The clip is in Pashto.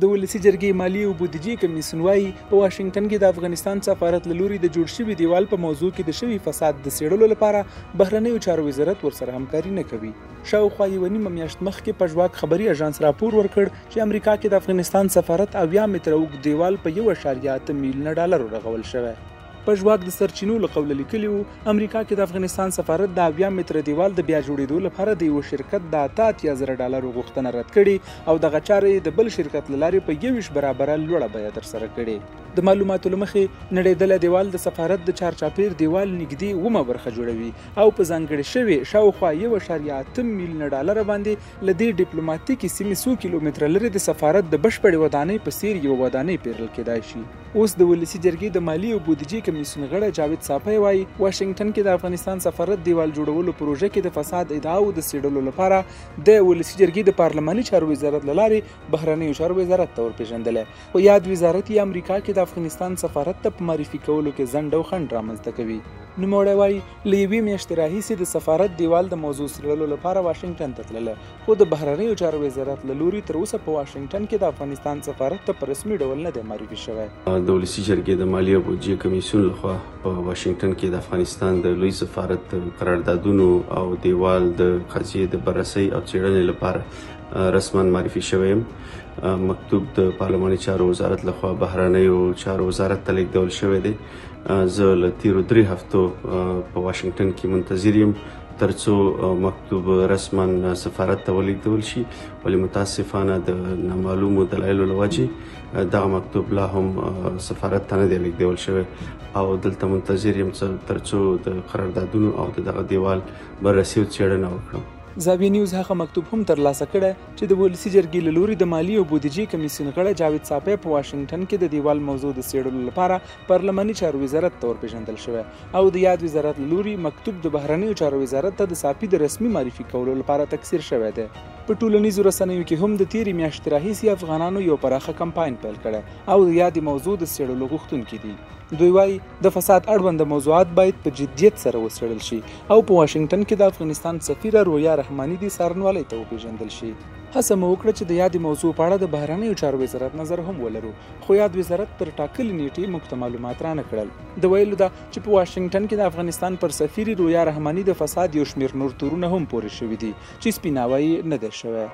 د ولسي جرګې مالي او بودیجې کمیسیون وایي په واشنګټن کې د افغانستان سفارت له لوري د جوړ شوي دیوال په موضوع کې د شوي فساد د څېړلو لپاره بهرنیو چارو وزارت ورسره همکاري نه کوي. شاوخوا یوه نیمه میاشت مخکې په ژواک خبري اژانس راپور ورکړ چې امریکا کې د افغانستان سفارت 80 متره اوږد دیوال په 1.8 میلیونه ډالرو رغول شوی. په ژواک د سرچینو له قوله لیکلي وو امریکا کې د افغانستان سفارت د 80 متره دیوال د بیا جوړېدو لپاره د یو شرکت د 88,000 ډالرو غوښتنه رد کړې او دغه چارې د بل شرکت له لارې په 21 برابره لوړه بیه ترسره کړې. د معلوماتو له مخې نړېدلی دیوال د سفارت د چارچاپیر دیوال نږدې 9 برخه جوړوي او په ځانګړې شوې شاوخوا 1.8 میلیونه ډالر باندې له دې ډیپلوماتیکي سیمې 100 کیلومتره لرې د سفارت د بشپړې ودانۍ په څیر یوه ودانۍ پیرل کېدای شي. اوس د ولسي جرګې د مالي او بودیجې کمیسیون غړی جاوید صافی وایي واشنګټن کې د افغانستان سفارت دیوال جوړولو پروژه کې د فساد ادعاو د څېړلو لپاره د ولسي جرګې د پارلماني چارو وزارت له لارې بهرنیو چارو وزارت ته ورپېژندلی. خو یاد وزارت یې امریکا کې د افغانستان سفارت ته په معرفي کولو کې ځنډ او خنډ رامنځته کوي. نوموړی وایي له یوې میاشتې راهیسې د سفارت دیوال د موضوع څېړلو لپاره واشنګټن ته تللی خو د بهرنیو چارو وزارت له لوري تر اوسه په واشنګټن کې د افغانستان سفارت ته په رسمي ډول نه دی معرفي شوی. د ولسي جرګې د مالي او بودیجې کمیسیون لخوا په واشنګټن کې د افغانستان د لوی سفارت قراردادونو او دیوال د قضیې د بررسۍ او څېړنې لپاره رسما معرفي شوی یم. مکتوب د پارلماني چارو وزارت لخوا بهرنیو چارو وزارت ته لیږدول شوی دی. زه له تیرو 3 هفتو په واشنګټن کې منتظر یم ترڅو مکتوب رسما سفارت ته ولیږدول شي ولې متاسفانه د نامعلومو دلایلو له وجې دغه مکتوب لا هم سفارت ته نه دی لیږدول شوی او دلته منتظر یم ترڅو د قراردادونو او دغه دیوال بررسي او څېړنه وکړم. زاویه نیوز هغه مکتوب هم ترلاسه کړی چې د ولسي جرګې له لوري د مالي او بودیجې کمیسیون غړی جاوید صافی په واشنګټن کې د دیوال موضوع د څېړلو لپاره پارلماني چارو وزارت ته ورپېژندل شوی او د یاد وزارت له لوري مکتوب د بهرنیو چارو وزارت ته د صافي د رسمي معرفي کولو لپاره تکثیر شوی دی. په ټولنیزو رسنیو کې هم د تیرې میاشتې راهیسې افغانانو یو پراخه کمپاین پیل کړی او د یادې موضوع د څېړلو غوښتونکي دي. دوی وایي د فساد اړوند موضوعات باید په جدیت سره وڅېړل شي او په واشنګټن کې د افغانستان سفیره رویا رحماني دې څارنوالۍ ته وپېژندل شي. هڅه مو وکړه چې د یادې موضوع په اړه د بهرنیو چارو وزارت نظر هم ولرو خو یاد وزارت تر ټاکلې نیټې موږ ته معلومات رانه کړل. د ویلو ده چې په واشنګټن کې د افغانستان پر سفیرې رویا رحماني د فساد یو شمېر نور تورونه هم پورې شوي دي چې سپیناوی نه دی شوی.